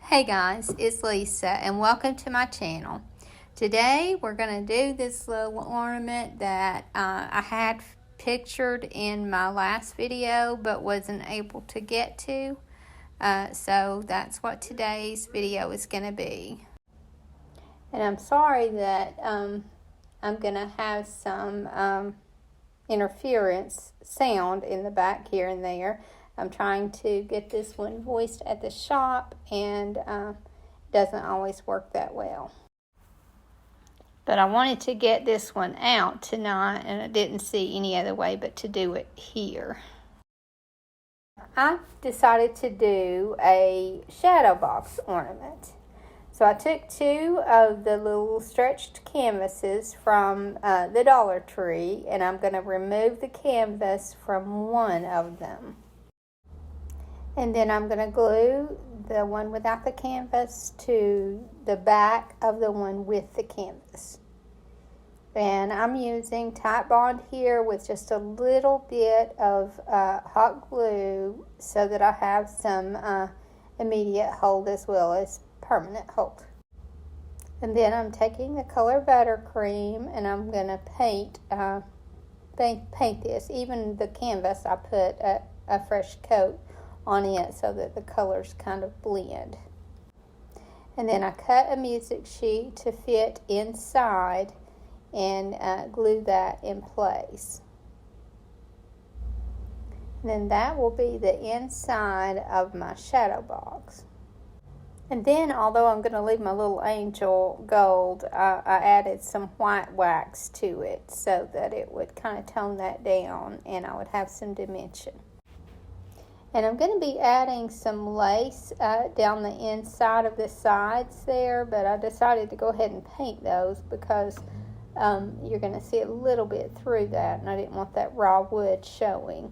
Hey guys, it's Lisa and welcome to my channel. Today we're going to do this little ornament that I had pictured in my last video but wasn't able to get to. So that's what today's video is going to be. And I'm sorry that I'm going to have some interference sound in the back here and there. I'm trying to get this one voiced at the shop, and doesn't always work that well. But I wanted to get this one out tonight, and I didn't see any other way but to do it here. I decided to do a shadow box ornament. So I took two of the little stretched canvases from the Dollar Tree, and I'm going to remove the canvas from one of them. And then I'm going to glue the one without the canvas to the back of the one with the canvas. And I'm using Titebond here with just a little bit of hot glue so that I have some immediate hold as well as permanent hold. And then I'm taking the color buttercream and I'm going to paint this. Even the canvas, I put a fresh coat on it so that the colors kind of blend. And then I cut a music sheet to fit inside and glue that in place. And then that will be the inside of my shadow box. And then, although I'm going to leave my little angel gold, I added some white wax to it so that it would kind of tone that down and I would have some dimension. And I'm going to be adding some lace down the inside of the sides there, but I decided to go ahead and paint those because you're going to see a little bit through that, and I didn't want that raw wood showing.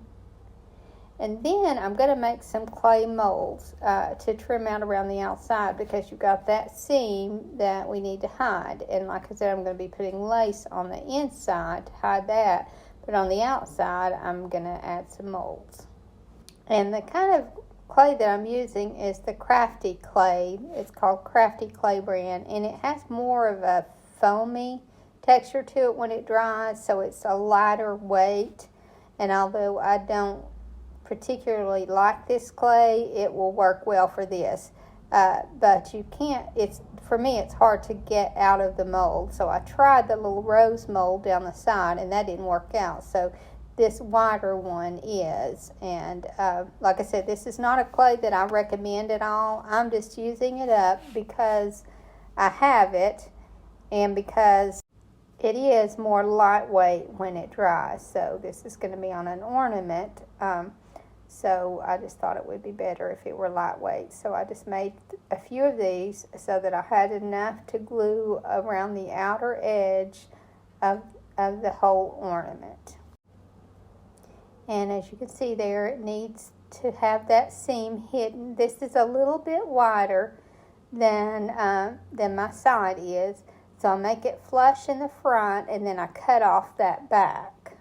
And then I'm going to make some clay molds to trim out around the outside because you've got that seam that we need to hide. And like I said, I'm going to be putting lace on the inside to hide that, but on the outside I'm going to add some molds. And the kind of clay that I'm using is the Crafty clay. It's called Crafty Clay brand, and it has more of a foamy texture to it when it dries, so it's a lighter weight. And although I don't particularly like this clay, it will work well for this. But you can't, for me it's hard to get out of the mold. So I tried the little rose mold down the side, and that didn't work out. So this wider one is, and like I said, this is not a clay that I recommend at all. I'm just using it up because I have it and because it is more lightweight when it dries. So this is going to be on an ornament, so I just thought it would be better if it were lightweight. So I just made a few of these so that I had enough to glue around the outer edge of the whole ornament. And as you can see there, it needs to have that seam hidden. This is a little bit wider than my side is. So I make it flush in the front, and then I cut off that back.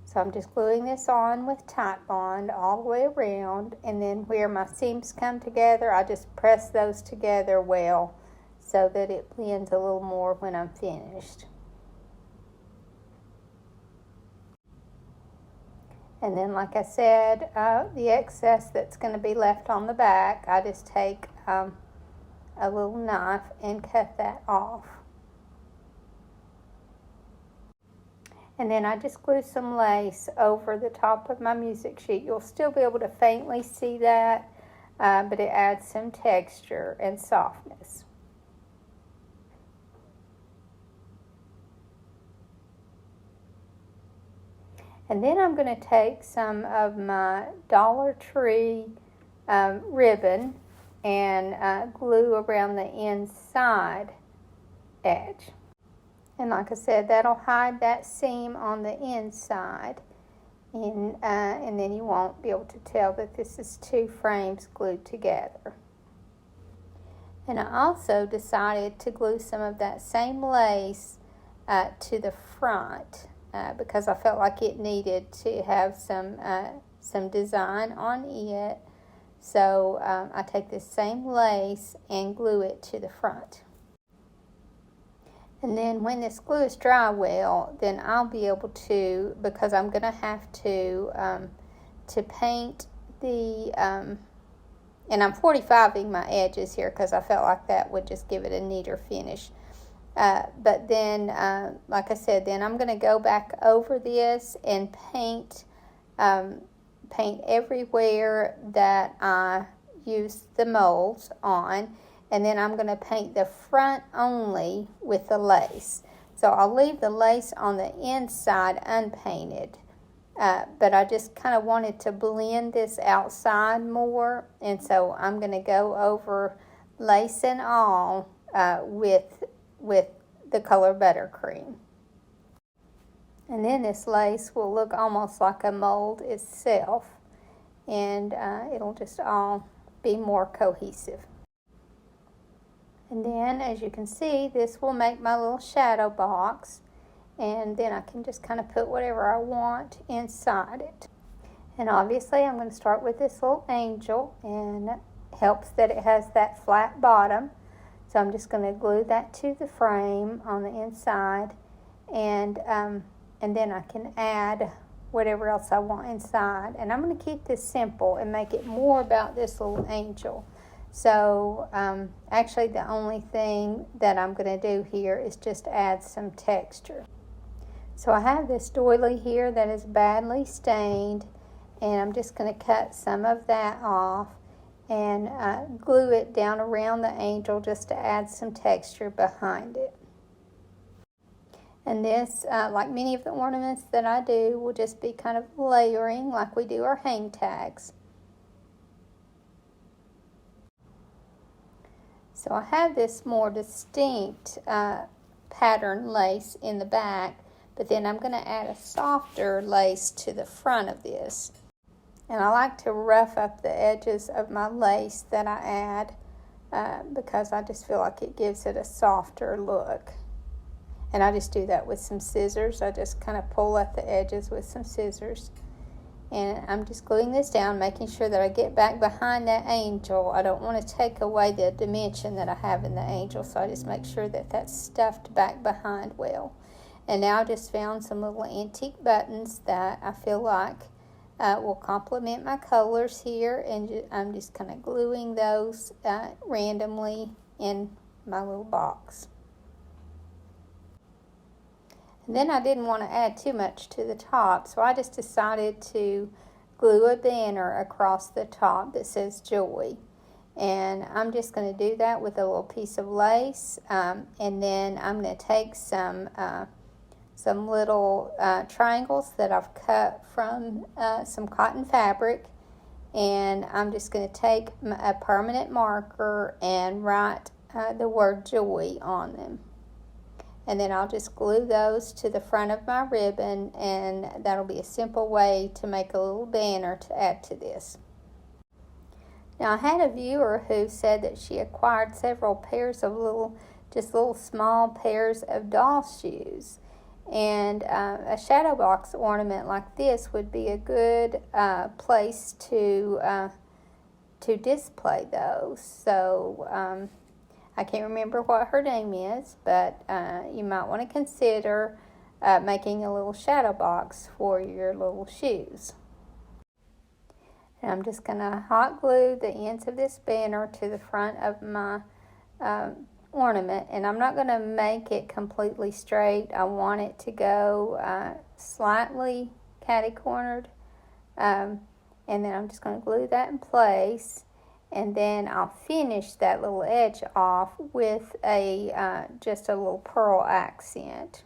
So I'm just gluing this on with Titebond all the way around. And then where my seams come together, I just press those together well so that it blends a little more when I'm finished. And then, like I said, the excess that's going to be left on the back, I just take a little knife and cut that off. And then I just glue some lace over the top of my music sheet. You'll still be able to faintly see that, but it adds some texture and softness. And then I'm going to take some of my Dollar Tree ribbon and glue around the inside edge. And like I said, that'll hide that seam on the inside. And then you won't be able to tell that this is two frames glued together. And I also decided to glue some of that same lace to the front. Because I felt like it needed to have some design on it. So I take this same lace and glue it to the front. And then when this glue is dry well, then I'll be able to, because I'm going to have to paint the, and I'm 45ing my edges here because I felt like that would just give it a neater finish. But then, like I said, then I'm going to go back over this and paint everywhere that I use the molds on. And then I'm going to paint the front only with the lace. So I'll leave the lace on the inside unpainted. But I just kind of wanted to blend this outside more. And so I'm going to go over lace and all with the color buttercream. And then this lace will look almost like a mold itself. And it'll just all be more cohesive. And then, as you can see, this will make my little shadow box. And then I can just kind of put whatever I want inside it. And obviously, I'm going to start with this little angel. And it helps that it has that flat bottom. So I'm just going to glue that to the frame on the inside. And then I can add whatever else I want inside. And I'm going to keep this simple and make it more about this little angel. So actually the only thing that I'm going to do here is just add some texture. So I have this doily here that is badly stained, and I'm just going to cut some of that off and glue it down around the angel just to add some texture behind it. And this, like many of the ornaments that I do, will just be kind of layering like we do our hang tags. So I have this more distinct pattern lace in the back, but then I'm going to add a softer lace to the front of this. And I like to rough up the edges of my lace that I add because I just feel like it gives it a softer look. And I just do that with some scissors. I just kind of pull at the edges with some scissors. And I'm just gluing this down, making sure that I get back behind that angel. I don't want to take away the dimension that I have in the angel, so I just make sure that that's stuffed back behind well. And now I just found some little antique buttons that I feel like will complement my colors here, and I'm just kind of gluing those randomly in my little box. And then I didn't want to add too much to the top, so I just decided to glue a banner across the top that says Joy. And I'm just going to do that with a little piece of lace, and then I'm going to take some little triangles that I've cut from some cotton fabric, and I'm just going to take a permanent marker and write the word Joy on them. And then I'll just glue those to the front of my ribbon, and that'll be a simple way to make a little banner to add to this. Now, I had a viewer who said that she acquired several pairs of little small pairs of doll shoes. And a shadow box ornament like this would be a good place to display those. So I can't remember what her name is, but you might want to consider making a little shadow box for your little shoes. And I'm just going to hot glue the ends of this banner to the front of my ornament, and I'm not going to make it completely straight. I want it to go slightly catty-cornered, and then I'm just going to glue that in place. And then I'll finish that little edge off with just a little pearl accent.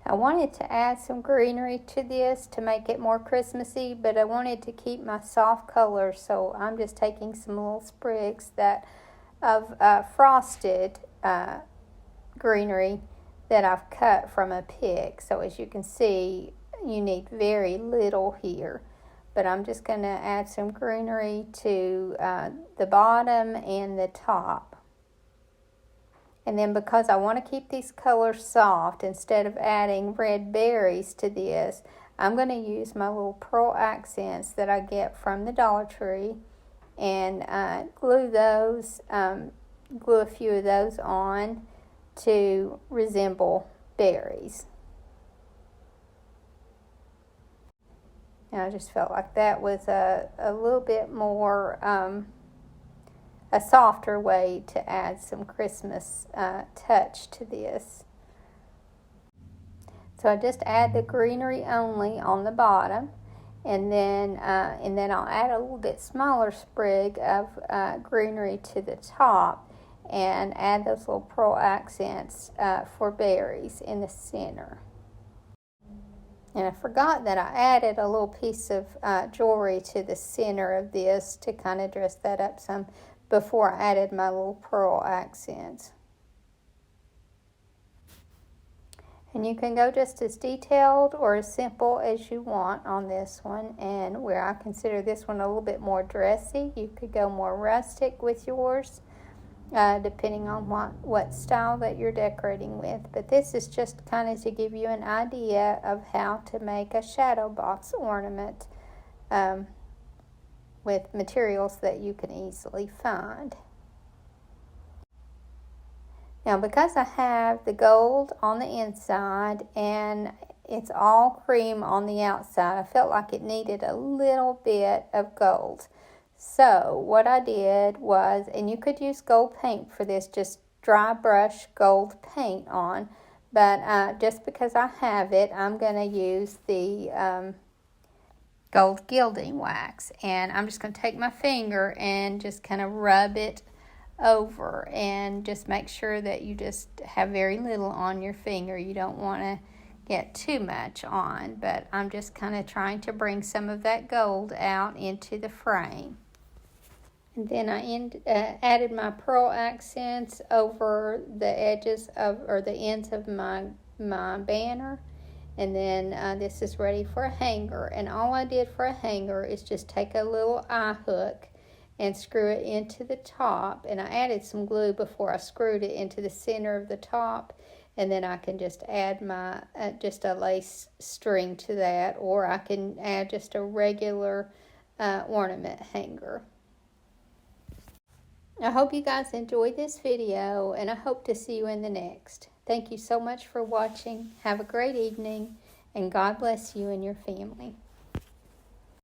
I wanted to add some greenery to this to make it more Christmassy, but I wanted to keep my soft colors, so I'm just taking some little sprigs of frosted greenery that I've cut from a pick. So as you can see, you need very little here. But I'm just going to add some greenery to the bottom and the top. And then because I want to keep these colors soft, instead of adding red berries to this, I'm going to use my little pearl accents that I get from the Dollar Tree and glue a few of those on to resemble berries. And I just felt like that was a little bit more, a softer way to add some Christmas touch to this. So I just add the greenery only on the bottom, and then I'll add a little bit smaller sprig of greenery to the top, and add those little pearl accents for berries in the center. And I forgot that I added a little piece of jewelry to the center of this to kind of dress that up some before I added my little pearl accents. And you can go just as detailed or as simple as you want on this one. And where I consider this one a little bit more dressy, you could go more rustic with yours, depending on what style that you're decorating with. But this is just kind of to give you an idea of how to make a shadow box ornament with materials that you can easily find. Now, because I have the gold on the inside and it's all cream on the outside, I felt like it needed a little bit of gold. So what I did was, and you could use gold paint for this, just dry brush gold paint on, but just because I have it, I'm going to use the gold gilding wax. And I'm just going to take my finger and just kind of rub it over, and just make sure that you just have very little on your finger. You don't want to get too much on, but I'm just kind of trying to bring some of that gold out into the frame. And then I added my pearl accents over the edges of, or the ends of my banner. And then this is ready for a hanger. And all I did for a hanger is just take a little eye hook and screw it into the top. And I added some glue before I screwed it into the center of the top. And then I can just add my just a lace string to that, or I can add just a regular ornament hanger. I hope you guys enjoyed this video, and I hope to see you in the next. Thank you so much for watching. Have a great evening, and God bless you and your family.